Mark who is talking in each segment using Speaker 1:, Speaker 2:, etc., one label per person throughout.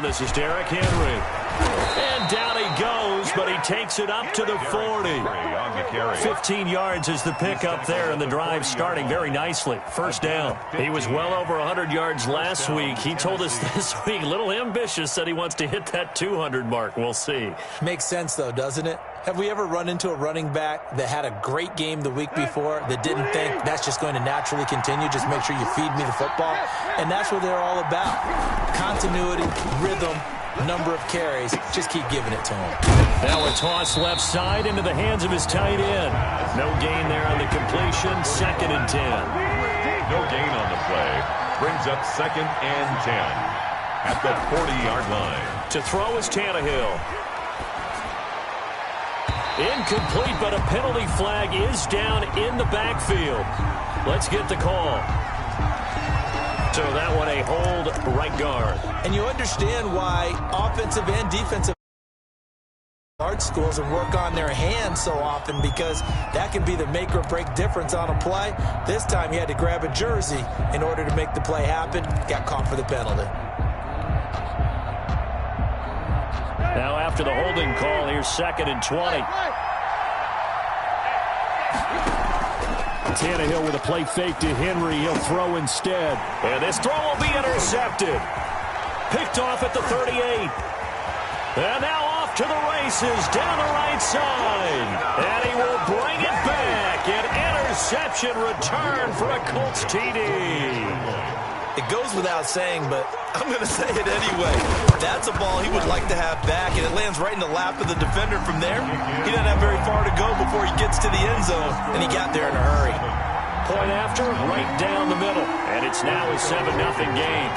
Speaker 1: This is Derrick Henry. And down he goes, but he takes it up to the 40. 15 yards is the pickup there, and the drive starting very nicely. First down. He was well over 100 yards last week. He told us this week, a little ambitious, said he wants to hit that 200 mark. We'll see.
Speaker 2: Makes sense, though, doesn't it? Have we ever run into a running back that had a great game the week before that didn't think that's just going to naturally continue? Just make sure you feed me the football. And that's what they're all about. Continuity, rhythm, number of carries. Just keep giving it to him.
Speaker 1: Now a toss left side into the hands of his tight end. No gain there on the completion. 2nd and 10.
Speaker 3: No gain on the play. Brings up 2nd and 10 at the 40-yard line.
Speaker 1: To throw is Tannehill. Incomplete, but a penalty flag is down in the backfield. Let's get the call. So that one a hold right guard.
Speaker 2: And you understand why offensive and defensive guard schools and work on their hands so often, because that can be the make or break difference on a play. This time he had to grab a jersey in order to make the play happen. Got caught for the penalty.
Speaker 1: Now after the holding call, here's 2nd and 20. Tannehill with a play fake to Henry. He'll throw instead. And this throw will be intercepted. Picked off at the 38. And now off to the races down the right side. And he will bring it back. An interception return for a Colts TD.
Speaker 2: It goes without saying, but I'm going to say it anyway. That's a ball he would like to have back, and it lands right in the lap of the defender from there. He doesn't have very far to go before he gets to the end zone, and he got there in a hurry.
Speaker 1: Point after, right down the middle. And it's now a 7-0 game.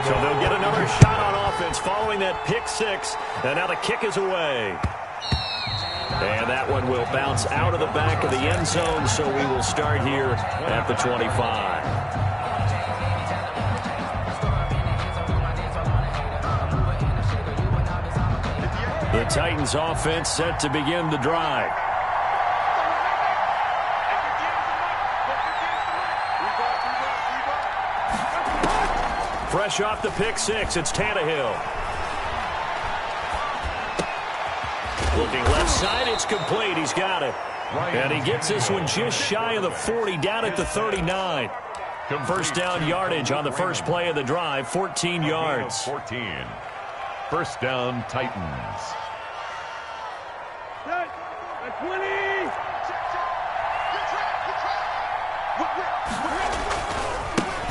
Speaker 1: So they'll get another shot on offense following that pick six. And now the kick is away. And that one will bounce out of the back of the end zone, so we will start here at the 25. The Titans offense set to begin the drive. Fresh off the pick six, it's Tannehill. Looking left side, it's complete. He's got it. And he gets this one just shy of the 40, down at the 39. First down yardage on the first play of the drive, 14 yards.
Speaker 3: 14. First down, Titans.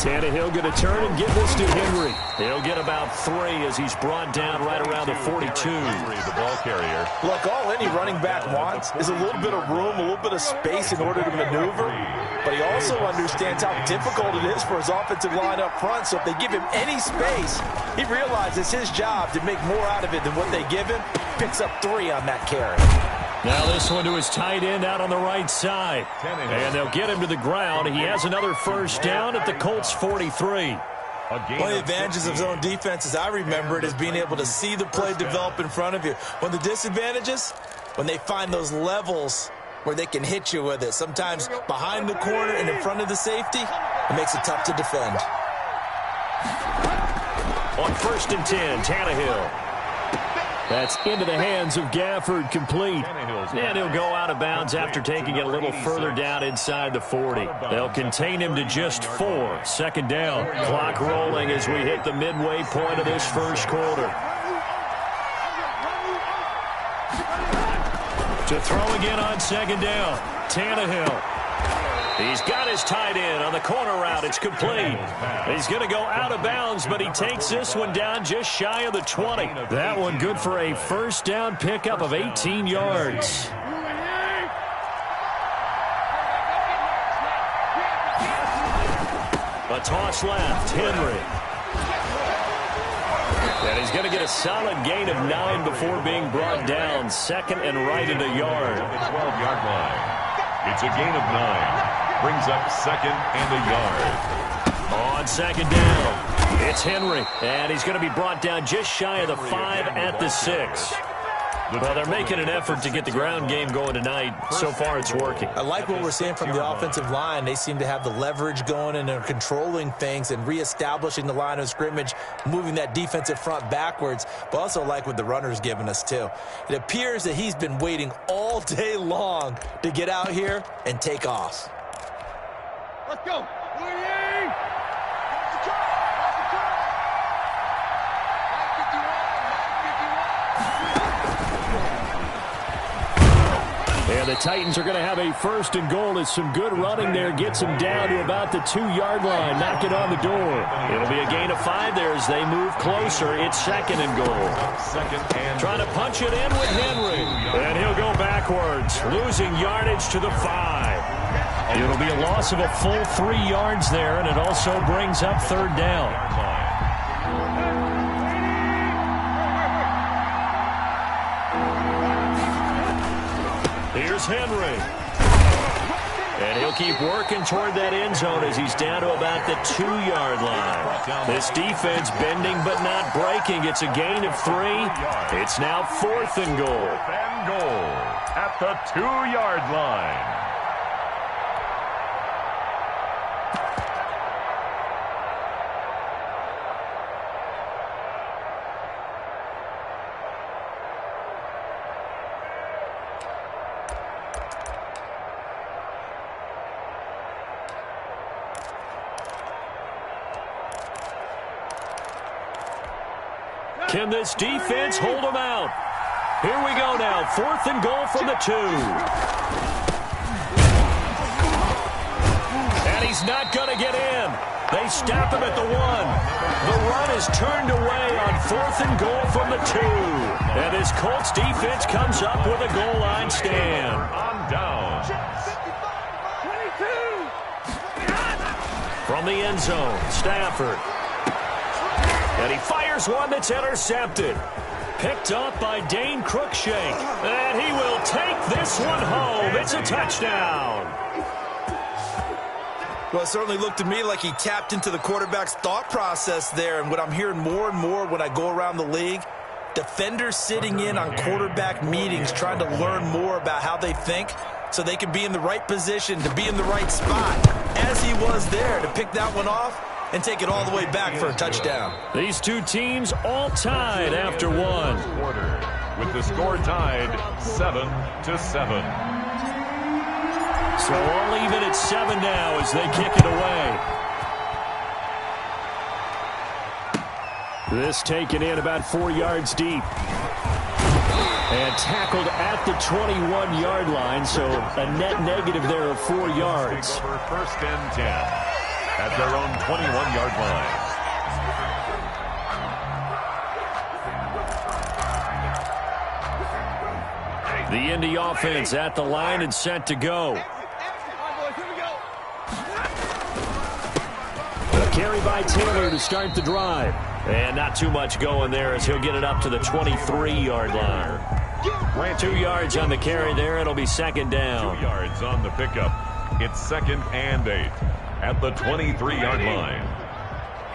Speaker 1: Tannehill going to turn and give this to Henry. He'll get about 3 as he's brought down right around the 42.
Speaker 3: The ball carrier.
Speaker 2: Look, all any running back wants is a little bit of room, a little bit of space in order to maneuver. But he also understands how difficult it is for his offensive line up front. So if they give him any space, he realizes it's his job to make more out of it than what they give him. Picks up 3 on that carry.
Speaker 1: Now this one to his tight end out on the right side. And they'll get him to the ground. He has another first down at the Colts 43.
Speaker 2: One of the advantages of zone defense, as I remember it, is being able to see the play develop in front of you. One of the disadvantages, when they find those levels where they can hit you with it. Sometimes behind the corner and in front of the safety, it makes it tough to defend.
Speaker 1: On 1st and 10, Tannehill. That's into the hands of Gafford, complete. And he'll go out of bounds after taking it a little further down inside the 40. They'll contain him to just 4. 2nd down. Clock rolling as we hit the midway point of this first quarter. To throw again on 2nd down. Tannehill. He's got his tight end on the corner route. It's complete. He's going to go out of bounds, but he takes this one down just shy of the 20. That one good for a first down pickup of 18 yards. A toss left. Henry. And he's going to get a solid gain of 9 before being brought down. 2nd and right at a yard.
Speaker 3: The 12-yard line. It's a gain of 9. Brings up 2nd and a yard.
Speaker 1: On 2nd down, it's Henry. And he's going to be brought down just shy of the 5 at the 6. Well, they're making an effort to get the ground game going tonight. So far, it's working.
Speaker 2: I like what we're seeing from the offensive line. They seem to have the leverage going, and they're controlling things and reestablishing the line of scrimmage, moving that defensive front backwards, but also like what the runner's giving us, too. It appears that he's been waiting all day long to get out here and take off.
Speaker 4: Let's go.
Speaker 1: And the Titans are going to have a first and goal as some good running there gets them down to about the 2-yard line. Knock it on the door. It'll be a gain of 5 there as they move closer. It's second and goal. Trying to punch it in with Henry. And he'll go backwards, losing yardage to the 5. It'll be a loss of a full 3 yards there, and it also brings up third down. Here's Henry. And he'll keep working toward that end zone as he's down to about the 2-yard line. This defense bending but not breaking. It's a gain of 3. It's now fourth and goal.
Speaker 3: At the 2-yard line.
Speaker 1: Can this defense hold them out? Here we go now. Fourth and goal from the 2. And he's not going to get in. They stop him at the 1. The run is turned away on fourth and goal from the 2. And this Colts defense comes up with a goal line stand.
Speaker 3: On down.
Speaker 1: From the end zone, Stafford. And he fires one that's intercepted. Picked up by Dane Cruikshank. And he will take this one home. It's a touchdown.
Speaker 2: Well, it certainly looked to me like he tapped into the quarterback's thought process there. And what I'm hearing more and more when I go around the league, defenders sitting in on quarterback meetings trying to learn more about how they think so they can be in the right position to be in the right spot, as he was there to pick that one off and take it all the way back for a touchdown.
Speaker 1: These two teams all tied after one.
Speaker 3: With the score tied 7-7.
Speaker 1: So all even at 7 now as they kick it away. This taken in about 4 yards deep. And tackled at the 21-yard line, so a net negative there of 4 yards.
Speaker 3: First and 10. At their own 21-yard line.
Speaker 1: The Indy offense at the line and set to go. A carry by Taylor to start the drive. And not too much going there as he'll get it up to the 23-yard line. 2 yards on the carry there. It'll be second down.
Speaker 3: 2 yards on the pickup. It's second and 8. At the 23-yard line.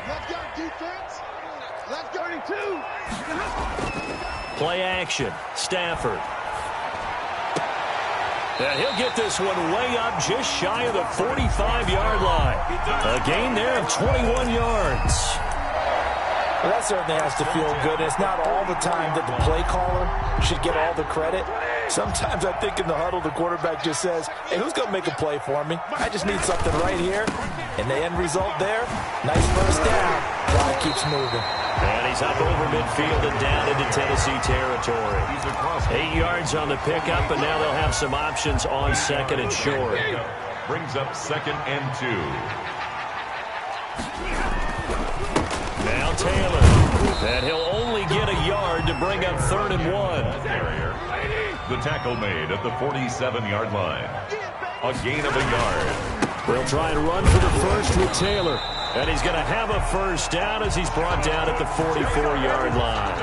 Speaker 4: Let's go, defense. Let's go, 32.
Speaker 1: Play action. Stafford. And he'll get this one way up just shy of the 45-yard line. A gain there of 21 yards.
Speaker 2: Well, that certainly has to feel good. It's not all the time that the play caller should get all the credit. Sometimes I think in the huddle, the quarterback just says, hey, who's going to make a play for me? I just need something right here. And the end result there, nice first down. Clock keeps moving.
Speaker 1: And he's up over midfield and down into Tennessee territory. 8 yards on the pickup, and now they'll have some options on second and short.
Speaker 3: Brings up second and 2.
Speaker 1: Now Taylor. And he'll only get a yard to bring up third and 1.
Speaker 3: The tackle made at the 47-yard line. A gain of a yard.
Speaker 1: They'll try and run for the first with Taylor. And he's going to have a first down as he's brought down at the 44-yard line.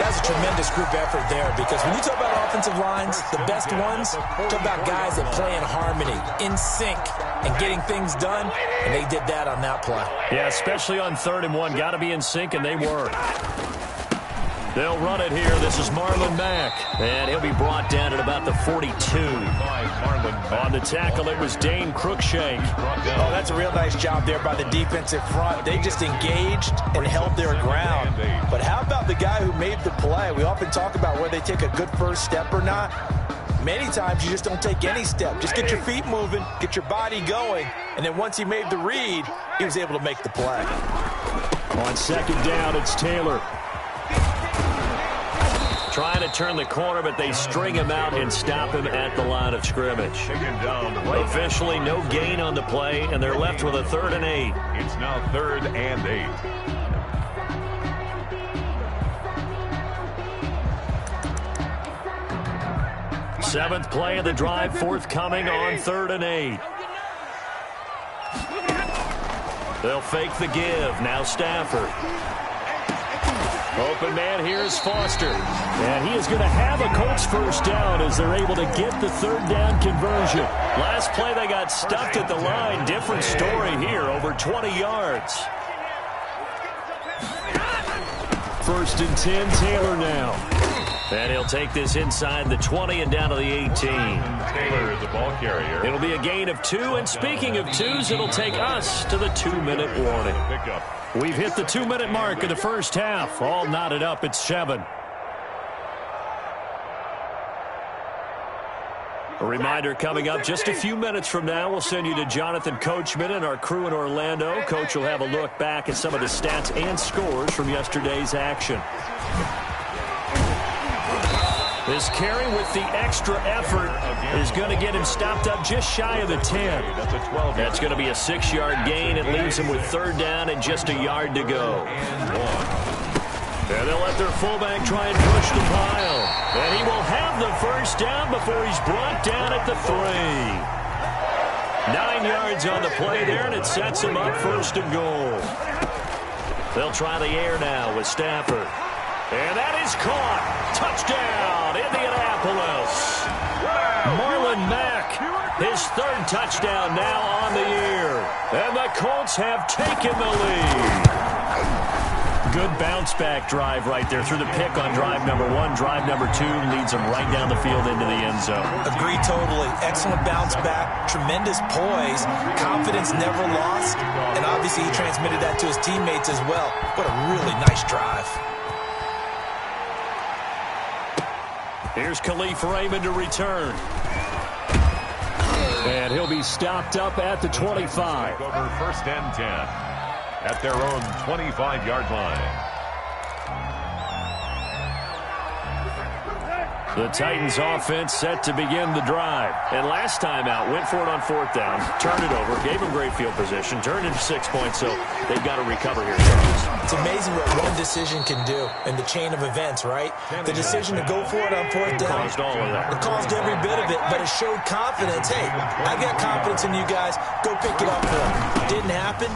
Speaker 2: That's a tremendous group effort there, because when you talk about offensive lines, the best ones, talk about guys that play in harmony, in sync, and getting things done, and they did that on that play.
Speaker 1: Yeah, especially on third and 1. Got to be in sync, and they were. They'll run it here. This is Marlon Mack. And he'll be brought down at about the 42. On the tackle, it was Dane Cruikshank.
Speaker 2: Oh, that's a real nice job there by the defensive front. They just engaged and held their ground. But how about the guy who made the play? We often talk about whether they take a good first step or not. Many times you just don't take any step. Just get your feet moving, get your body going, and then once he made the read, he was able to make the play.
Speaker 1: On second down, it's Taylor. Trying to turn the corner, but they string him out and stop him at the line of scrimmage. Officially, no gain on the play, and they're left with a 3rd and 8.
Speaker 3: It's now 3rd and 8.
Speaker 1: Seventh play of the drive forthcoming on 3rd and 8. They'll fake the give. Now Stafford. Open man, here's Foster. And he is going to have a Colts first down as they're able to get the 3rd down conversion. Last play they got stuffed at the line. Different story here, over 20 yards. 1st and 10, Taylor now. And he'll take this inside the 20 and down to the 18.
Speaker 3: Taylor is the ball carrier.
Speaker 1: It'll be a gain of 2, and speaking of 2s, it'll take us to the 2-minute warning. We've hit the 2-minute mark of the first half. All knotted up at 7. A reminder coming up just a few minutes from now, we'll send you to Jonathan Coachman and our crew in Orlando. Coach will have a look back at some of the stats and scores from yesterday's action. This carry with the extra effort is going to get him stopped up just shy of the 10. That's going to be a 6-yard gain. It leaves him with 3rd down and just a yard to go. And they'll let their fullback try and push the pile. And he will have the first down before he's brought down at the 3. 9 yards on the play there, and it sets him up 1st and goal. They'll try the air now with Stafford. And that is caught. Touchdown, Indianapolis. Marlon Mack, his 3rd touchdown now on the year. And the Colts have taken the lead. Good bounce-back drive right there through the pick on drive number 1. Drive number 2 leads them right down the field into the end zone.
Speaker 2: Agree totally. Excellent bounce-back, tremendous poise, confidence never lost, and obviously he transmitted that to his teammates as well. What a really nice drive.
Speaker 1: Here's Khalif Raymond to return. And he'll be stopped up at the 25.
Speaker 3: Over 1st and 10 at their own 25-yard line.
Speaker 1: The Titans offense set to begin the drive. And last time out, went for it on 4th down, turned it over, gave them great field position, turned into 6 points, so they've got to recover here, Charles.
Speaker 2: It's amazing what one decision can do in the chain of events, right? The decision to go for it on 4th down.
Speaker 1: Caused all of that.
Speaker 2: It caused every bit of it, but it showed confidence. Hey, I got confidence in you guys. Go pick it up for them. Didn't happen.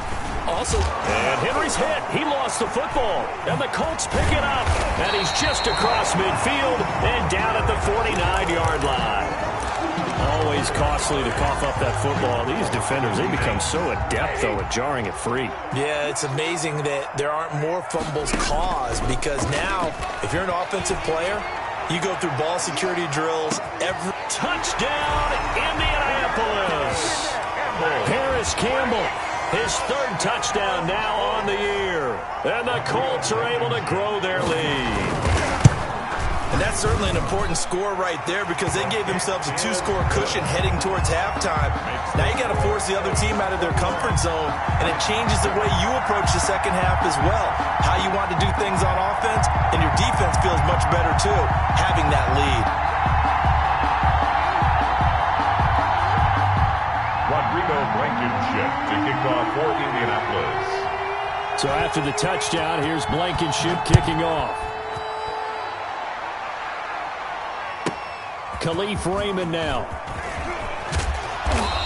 Speaker 2: Also,
Speaker 1: and Henry's hit. He lost the football. And the Colts pick it up. And he's just across midfield and down at the 49-yard line. Always costly to cough up that football. These defenders, they become so adept, though, at jarring it free.
Speaker 2: Yeah, it's amazing that there aren't more fumbles caused because now, if you're an offensive player, you go through ball security drills every...
Speaker 1: Touchdown, Indianapolis! Paris Campbell. His 3rd touchdown now on the year. And the Colts are able to grow their lead.
Speaker 2: And that's certainly an important score right there because they gave themselves a 2-score cushion heading towards halftime. Now you got to force the other team out of their comfort zone, and it changes the way you approach the second half as well. How you want to do things on offense, and your defense feels much better too, having that lead.
Speaker 3: Rodrigo Blankenship to kick off for Indianapolis.
Speaker 1: So after the touchdown, here's Blankenship kicking off. Khalif Raymond now.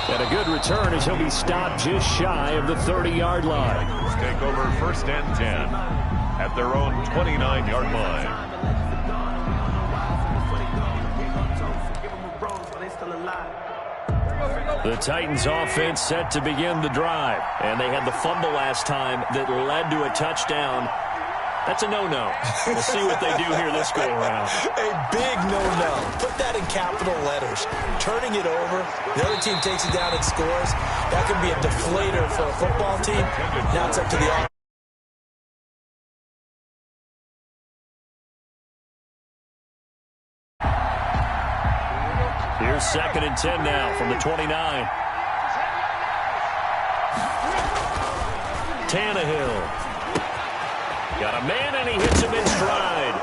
Speaker 1: And a good return as he'll be stopped just shy of the 30-yard line.
Speaker 3: Let's take over 1st and 10 at their own 29-yard line.
Speaker 1: The Titans offense set to begin the drive. And they had the fumble last time that led to a touchdown. That's a no-no. We'll see what they do here this go-around.
Speaker 2: A big no-no. Put that in capital letters. Turning it over, the other team takes it down and scores. That can be a deflator for a football team. Now it's up to the offense.
Speaker 1: Here's 2nd and 10 now from the 29. Tannehill. Got a man, and he hits him in stride.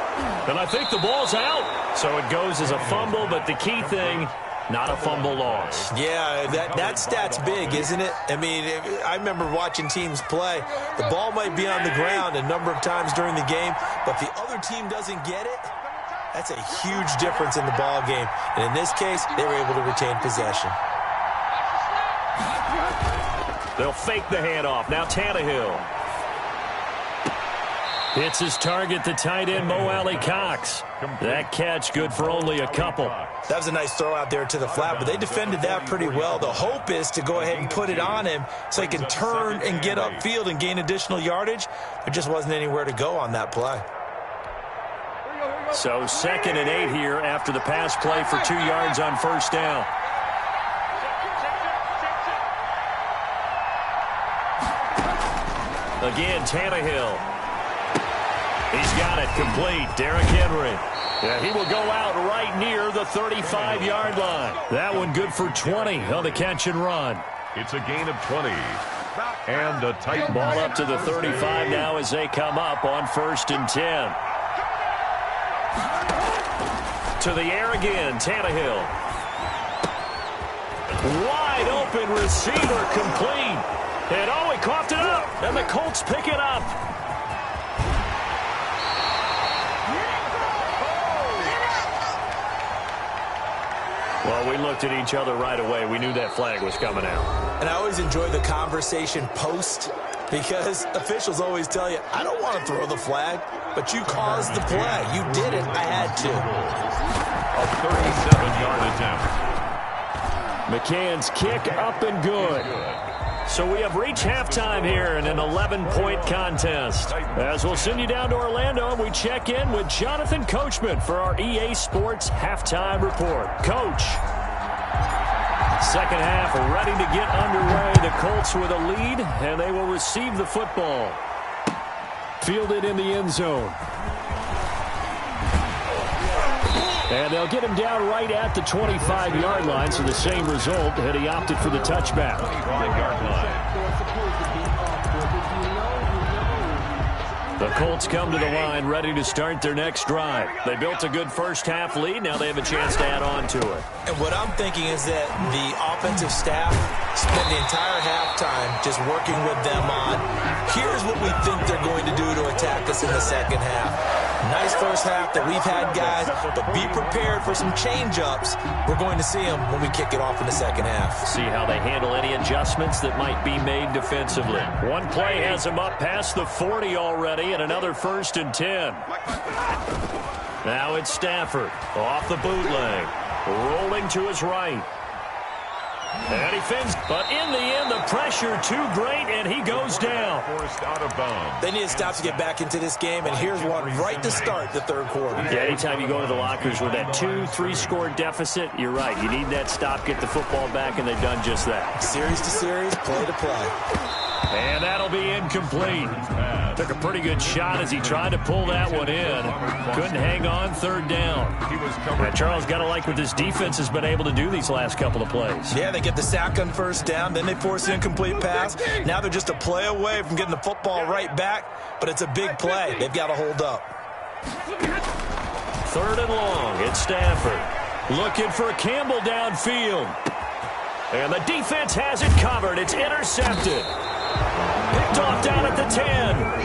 Speaker 1: And I think the ball's out. So it goes as a fumble, but the key thing, not a fumble loss.
Speaker 2: Yeah, that stat's big, isn't it? I mean, I remember watching teams play. The ball might be on the ground a number of times during the game, but the other team doesn't get it. That's a huge difference in the ball game. And in this case, they were able to retain possession.
Speaker 1: They'll fake the handoff. Now Tannehill. Hits his target, the tight end, Mo Alley-Cox. That catch good for only a couple.
Speaker 2: That was a nice throw out there to the flat, but they defended that pretty well. The hope is to go ahead and put it on him so he can turn and get upfield and gain additional yardage. There just wasn't anywhere to go on that play.
Speaker 1: So 2nd and 8 here after the pass play for 2 yards on 1st down. Again, Tannehill. He's got it complete. Derrick Henry. Yeah, he will go out right near the 35-yard line. That one good for 20 on the catch and run.
Speaker 3: It's a gain of 20. And a tight
Speaker 1: ball up to the 35 now as they come up on 1st and 10. To the air again, Tannehill. Wide open receiver complete. And oh, he coughed it up. And the Colts pick it up. Well, we looked at each other right away. We knew that flag was coming out.
Speaker 2: And I always enjoy the conversation post because officials always tell you, I don't want to throw the flag, but you caused the play. You did it. I had to.
Speaker 3: A 37-yard attempt.
Speaker 1: McCann's kick up and good. So we have reached halftime here in an 11-point contest. As we'll send you down to Orlando, we check in with Jonathan Coachman for our EA Sports Halftime Report. Coach, second half ready to get underway. The Colts with a lead, and they will receive the football. Fielded in the end zone. And they'll get him down right at the 25-yard line, so the same result, and he opted for the touchback.
Speaker 3: 25-yard line.
Speaker 1: The Colts come to the line ready to start their next drive. They built a good first-half lead. Now they have a chance to add on to it.
Speaker 2: And what I'm thinking is that the offensive staff spent the entire halftime just working with them on, here's what we think they're going to do to attack us in the second half. Nice first half that we've had, guys, but be prepared for some change-ups. We're going to see them when we kick it off in the second half.
Speaker 1: See how they handle any adjustments that might be made defensively. One play has them up past the 40 already, and another 1st and 10. Now it's Stafford off the bootleg, rolling to his right. And he fins, but in the end, the pressure too great, and he goes down.
Speaker 3: Forced out of bounds.
Speaker 2: They need to stop to get back into this game, and here's one right to start the third quarter.
Speaker 1: Yeah, anytime you go into the lockers with that 2-3 score deficit, you're right. You need that stop, get the football back, and they've done just that.
Speaker 2: Series to series, play to play.
Speaker 1: And that'll be incomplete. Took a pretty good shot as he tried to pull that one in. Couldn't hang on, 3rd down. And Charles, got to like what this defense has been able to do these last couple of plays.
Speaker 2: Yeah, they get the sack on 1st down, then they force the incomplete pass. Now they're just a play away from getting the football right back, but it's a big play. They've got to hold up.
Speaker 1: 3rd and long, it's Stafford. Looking for Campbell downfield. And the defense has it covered. It's intercepted. Picked off down at the 10.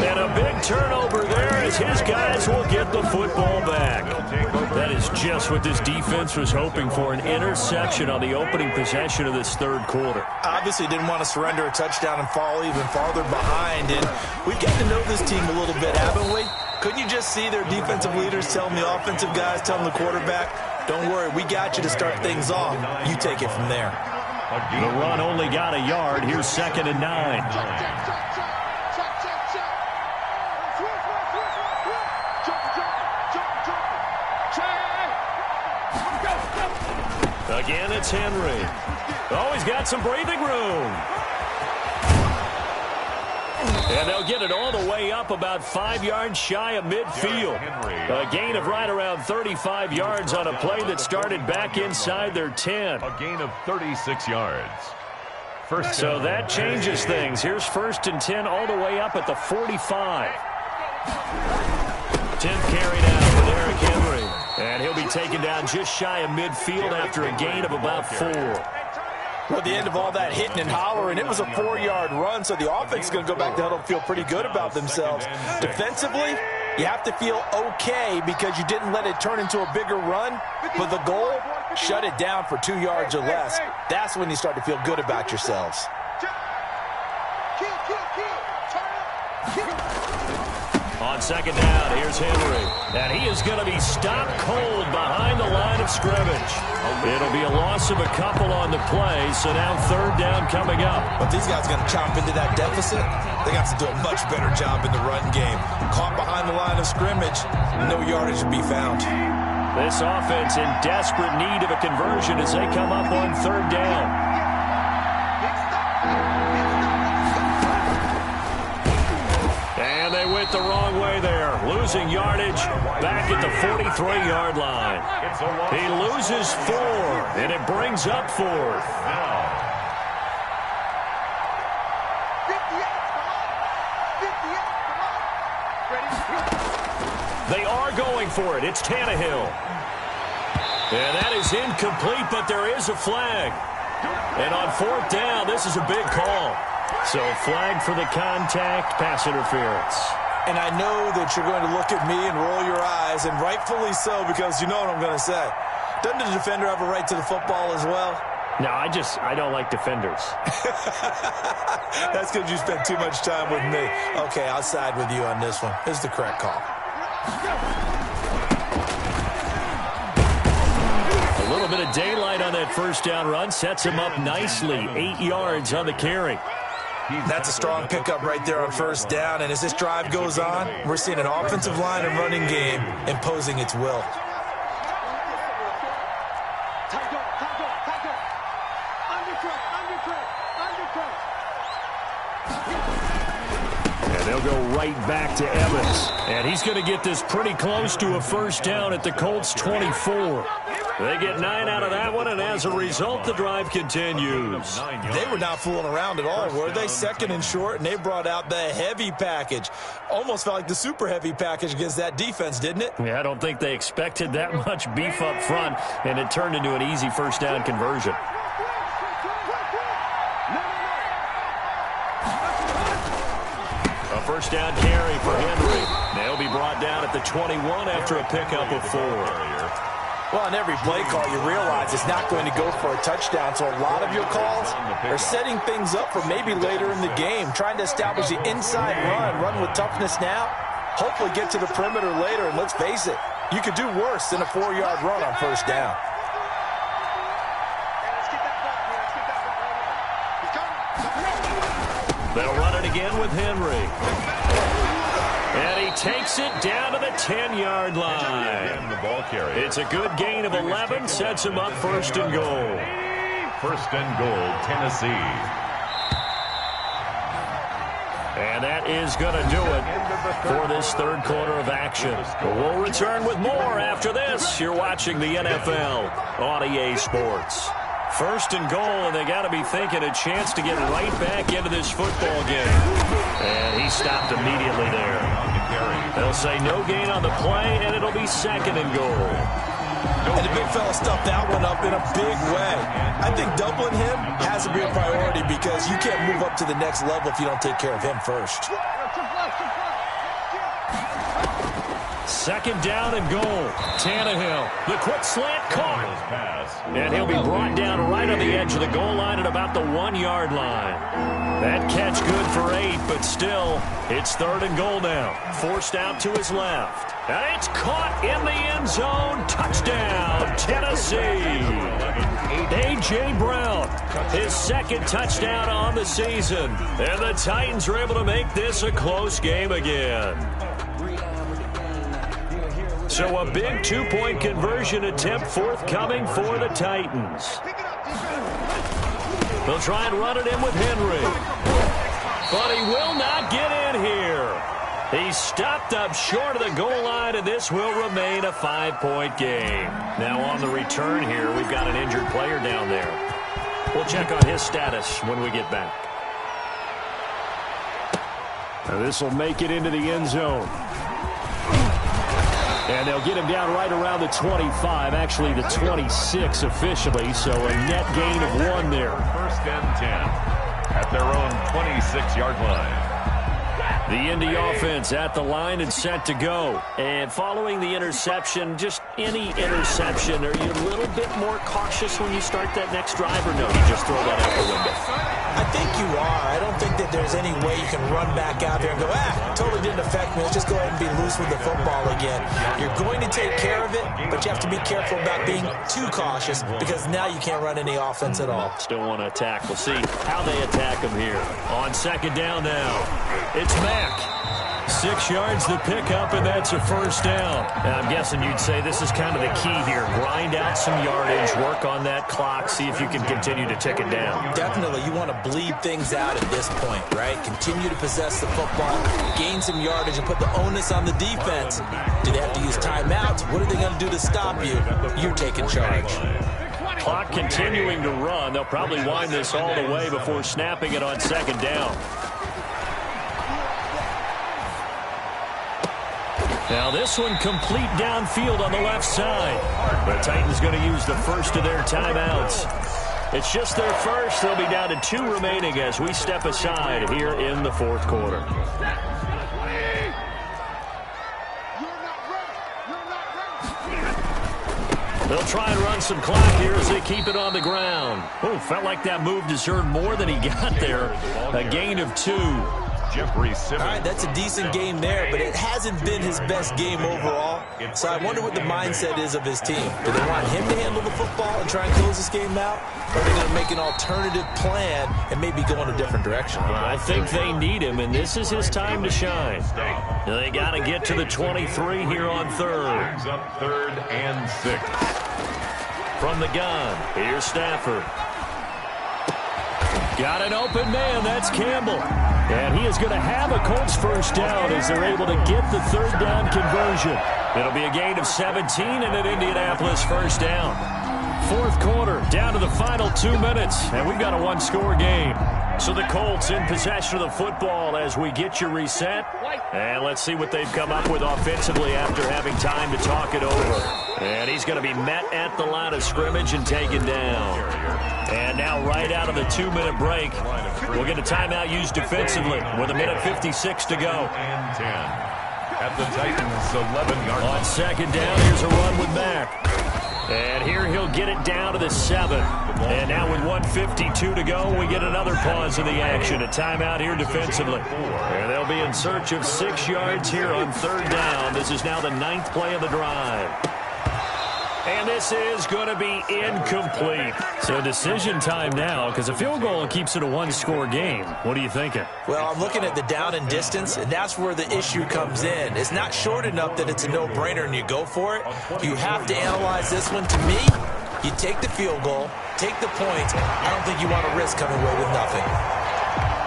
Speaker 1: And a big turnover there as his guys will get the football back. That is just what this defense was hoping for, an interception on the opening possession of this third quarter.
Speaker 2: Obviously didn't want to surrender a touchdown and fall even farther behind. And we've gotten to know this team a little bit, haven't we? Couldn't you just see their defensive leaders telling the offensive guys, telling the quarterback, don't worry, we got you to start things off. You take it from there.
Speaker 1: The run only got a yard. Here's 2nd and 9. Again, it's Henry. Oh, he's got some breathing room. And they'll get it all the way up about 5 yards shy of midfield. A gain of right around 35 yards on a play that started back inside their 10.
Speaker 3: A gain of 36 yards.
Speaker 1: So that changes things. Here's 1st and 10 all the way up at the 45. 10th carry now for Derrick Henry. And he'll be taken down just shy of midfield after a gain of about 4.
Speaker 2: Well, at the end of all that hitting and hollering, it was a 4-yard run, so the offense is going to go back to huddle and feel pretty good about themselves. Defensively, you have to feel okay because you didn't let it turn into a bigger run, but the goal, shut it down for 2 yards or less. That's when you start to feel good about yourselves.
Speaker 1: On 2nd down, here's Henry. And he is going to be stopped cold behind the line of scrimmage. It'll be a loss of a couple on the play, so now 3rd down coming up.
Speaker 2: But these guys are going to chomp into that deficit. They got to do a much better job in the run game. Caught behind the line of scrimmage, no yardage to be found.
Speaker 1: This offense in desperate need of a conversion as they come up on 3rd down. And they went the wrong way there, losing yardage back at the 43-yard line. He loses 4, and it brings up 4th. They are going for it. It's Tannehill. And that is incomplete, but there is a flag. And on 4th down, this is a big call. So flag for the contact, pass interference.
Speaker 2: And I know that you're going to look at me and roll your eyes, and rightfully so, because you know what I'm going to say. Doesn't the defender have a right to the football as well?
Speaker 1: No, I don't like defenders.
Speaker 2: That's because you spent too much time with me. Okay, I'll side with you on this one. This is the correct call.
Speaker 1: A little bit of daylight on that 1st down run sets him up nicely. 8 yards on the carry.
Speaker 2: That's a strong pickup right there on 1st down, and as this drive goes on, we're seeing an offensive line and running game imposing its will.
Speaker 1: And they'll go right back to Evans. And he's going to get this pretty close to a 1st down at the Colts 24. They get 9 out of that one, and as a result, the drive continues.
Speaker 2: They were not fooling around at all, were they? 2nd and short, and they brought out the heavy package. Almost felt like the super heavy package against that defense, didn't it?
Speaker 1: Yeah, I don't think they expected that much beef up front, and it turned into an easy 1st down conversion. A 1st down carry for Henry. They'll be brought down at the 21 after a pickup of 4.
Speaker 2: Well, on every play call, you realize it's not going to go for a touchdown, so a lot of your calls are setting things up for maybe later in the game, trying to establish the inside run with toughness now, hopefully get to the perimeter later, and let's face it, you could do worse than a 4-yard run on 1st down.
Speaker 1: They'll run it again with Henry. And he takes it down to the 10-yard line. It's a good gain of 11, sets him up 1st and goal.
Speaker 3: 1st and goal, Tennessee.
Speaker 1: And that is going to do it for this 3rd quarter of action. We'll return with more after this. You're watching the NFL on EA Sports. 1st and goal, and they got to be thinking a chance to get right back into this football game. And he stopped immediately there. They'll say no gain on the play, and it'll be 2nd and goal.
Speaker 2: And the big fella stuffed that one up in a big way. I think doubling him has to be a priority because you can't move up to the next level if you don't take care of him first.
Speaker 1: 2nd down and goal. Tannehill, the quick slant caught. And he'll be brought down right on the edge of the goal line at about the 1-yard line. That catch good for 8, but still, it's 3rd and goal now. Forced out to his left. And it's caught in the end zone. Touchdown, Tennessee. A.J. Brown, his 2nd touchdown on the season. And the Titans are able to make this a close game again. So a big two-point conversion attempt forthcoming for the Titans. They'll try and run it in with Henry. But he will not get in here. He's stopped up short of the goal line, and this will remain a 5-point game. Now on the return here, we've got an injured player down there. We'll check on his status when we get back. Now this will make it into the end zone. And they'll get him down right around the 25, actually the 26 officially, so a net gain of 1 there.
Speaker 3: First and 10 at their own 26-yard line.
Speaker 1: The Indy offense at the line and set to go. And following the interception, just any interception, are you a little bit more cautious when you start that next drive, or no, you just throw that out the window?
Speaker 2: I think you are. I don't think that there's any way you can run back out there and go, totally didn't affect me. Let's just go ahead and be loose with the football again. You're going to take care of it, but you have to be careful about being too cautious because now you can't run any offense at all.
Speaker 1: Still want to attack. We'll see how they attack him here. On second down now, it's Mack. 6 yards the pickup, and that's a first down. And I'm guessing you'd say this is kind of the key here. Grind out some yardage, work on that clock, see if you can continue to tick it down.
Speaker 2: Definitely. You want to bleed things out at this point, right? Continue to possess the football, gain some yardage, and put the onus on the defense. Do they have to use timeouts? What are they going to do to stop you? You're taking charge.
Speaker 1: Clock continuing to run. They'll probably wind this all the way before snapping it on second down. Now this one complete downfield on the left side. The Titans going to use the first of their timeouts. It's just their first. They'll be down to 2 remaining as we step aside here in the fourth quarter. They'll try and run some clock here as they keep it on the ground. Oh, felt like that move deserved more than he got there. A gain of 2.
Speaker 3: Jeffrey Simmons.
Speaker 2: All right, that's a decent game there, but it hasn't been his best game overall. So I wonder what the mindset is of his team. Do they want him to handle the football and try and close this game out? Or are they going to make an alternative plan and maybe go in a different direction?
Speaker 1: I think they need him, and this is his time to shine. They got to get to the 23 here on third.
Speaker 3: Brings up 3rd and 6.
Speaker 1: From the gun, here's Stafford. Got an open man, that's Campbell. And he is going to have a Colts first down as they're able to get the 3rd down conversion. It'll be a gain of 17 and an Indianapolis first down. Fourth quarter, down to the final 2 minutes, and we've got a 1-score game. So the Colts in possession of the football as we get you reset. And let's see what they've come up with offensively after having time to talk it over. And he's going to be met at the line of scrimmage and taken down. And now right out of the 2-minute break, we'll get a timeout used defensively with 1:56 to go.
Speaker 3: And 10 at the Titans' 11-yard line.
Speaker 1: On second down, here's a run with Mack. And here he'll get it down to the 7. And now with 1:52 to go, we get another pause in the action. A timeout here defensively. And they'll be in search of 6 yards here on 3rd down. This is now the 9th play of the drive. And this is going to be incomplete. So decision time now, because a field goal keeps it a 1-score game. What are you thinking?
Speaker 2: Well, I'm looking at the down and distance, and that's where the issue comes in. It's not short enough that it's a no-brainer and you go for it. You have to analyze this one. To me, you take the field goal, take the points. I don't think you want to risk coming away with nothing.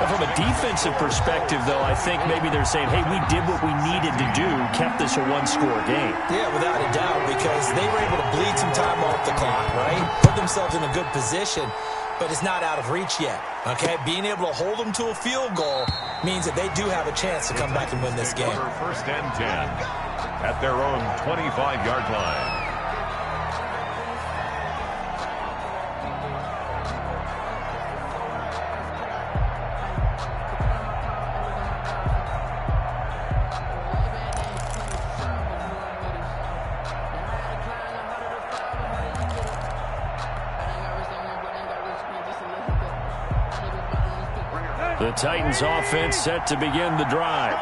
Speaker 1: Well, from a defensive perspective, though, I think maybe they're saying, hey, we did what we needed to do, kept this a 1-score game.
Speaker 2: Yeah, without a doubt, because they were able to bleed some time off the clock, right? Put themselves in a good position, but it's not out of reach yet, okay? Being able to hold them to a field goal means that they do have a chance to come back and win this game.
Speaker 3: First and 10 at their own 25-yard line.
Speaker 1: The Titans offense set to begin the drive.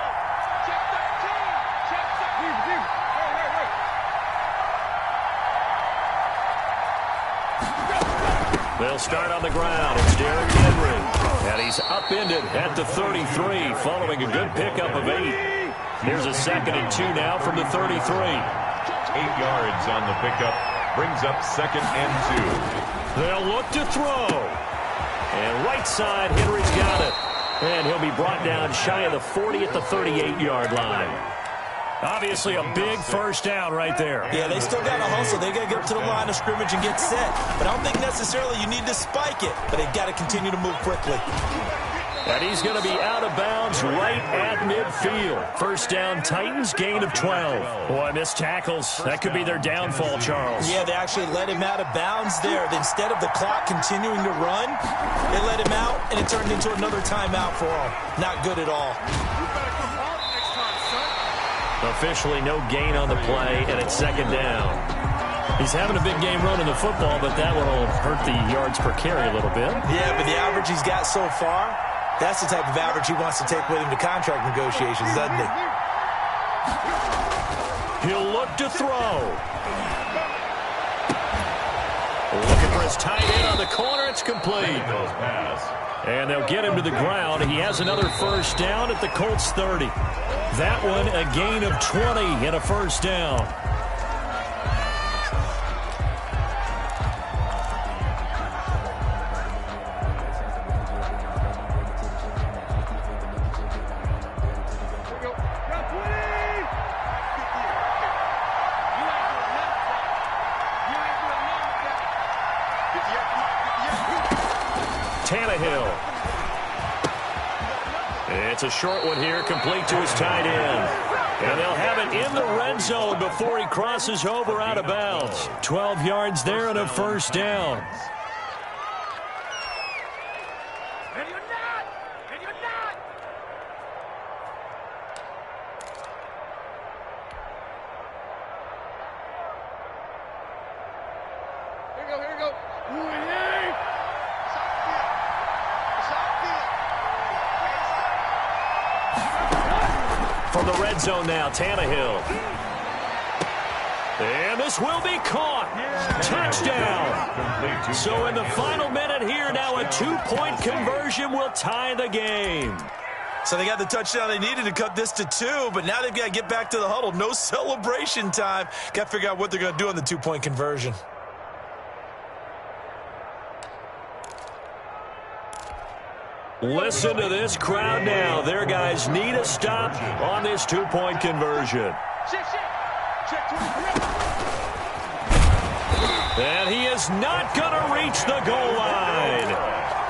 Speaker 1: They'll start on the ground. It's Derrick Henry. And he's upended at the 33 following a good pickup of 8. Here's a 2nd and 2 now from the 33.
Speaker 3: 8 yards on the pickup. Brings up 2nd and 2.
Speaker 1: They'll look to throw. And right side, Henry's got it. And he'll be brought down shy of the 40 at the 38-yard line. Obviously a big first down right there.
Speaker 2: Yeah, they still got to hustle. They got to get up to the line of scrimmage and get set. But I don't think necessarily you need to spike it. But they got to continue to move quickly.
Speaker 1: And he's going to be out of bounds right at midfield. First down, Titans, gain of 12. Boy, missed tackles. That could be their downfall, Charles.
Speaker 2: Yeah, they actually let him out of bounds there. Instead of the clock continuing to run, they let him out, and it turned into another timeout for him. Not good at all.
Speaker 1: Officially no gain on the play, and it's 2nd down. He's having a big game running the football, but that one will hurt the yards per carry a little bit.
Speaker 2: Yeah, but the average he's got so far, that's the type of average he wants to take with him to contract negotiations, doesn't he?
Speaker 1: He'll look to throw. Looking for his tight end on the corner. It's complete. And they'll get him to the ground. He has another first down at the Colts 30. That one a gain of 20 and a first down. Tannehill. It's a short one here, complete to his tight end. And they'll have it in the red zone before he crosses over out of bounds. 12 yards there and a first down.
Speaker 4: And you're not! And you're not! Here we go, here we go.
Speaker 1: From the red zone now, Tannehill. And this will be caught. Touchdown. So in the final minute here, now a 2-point conversion will tie the game.
Speaker 2: So they got the touchdown they needed to cut this to 2, but now they've got to get back to the huddle. No celebration time. Got to figure out what they're going to do on the 2-point conversion.
Speaker 1: Listen to this crowd now. Their guys need a stop on this 2-point conversion. And he is not going to reach the goal line.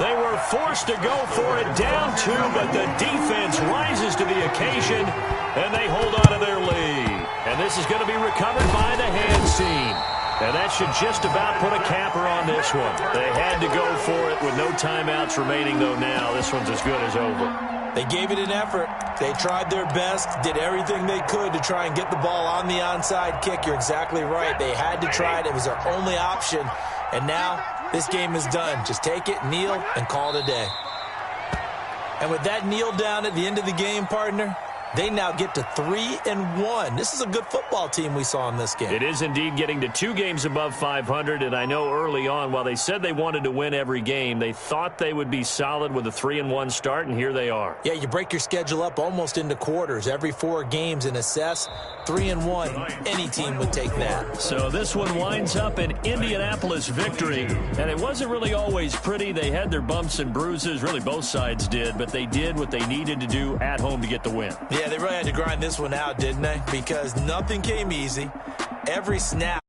Speaker 1: They were forced to go for it down 2, but the defense rises to the occasion, and they hold on to their lead. And this is going to be recovered by the hands team. And that should just about put a capper on this one. They had to go for it with no timeouts remaining, though now this one's as good as over.
Speaker 2: They gave it an effort. They tried their best, did everything they could to try and get the ball on the onside kick. You're exactly right. They had to try it. It was their only option. And now this game is done. Just take it, kneel, and call it a day. And with that kneel down at the end of the game, partner, they now get to 3-1. This is a good football team we saw in this game.
Speaker 1: It is indeed getting to 2 games above 500, and I know early on, while they said they wanted to win every game, they thought they would be solid with a 3-1 start, and here they are.
Speaker 2: Yeah, you break your schedule up almost into quarters, every 4 games, and assess 3-1. Any team would take that.
Speaker 1: So this one winds up an Indianapolis victory, and it wasn't really always pretty. They had their bumps and bruises, really both sides did, but they did what they needed to do at home to get the win.
Speaker 2: Yeah, they really had to grind this one out, didn't they? Because nothing came easy. Every snap.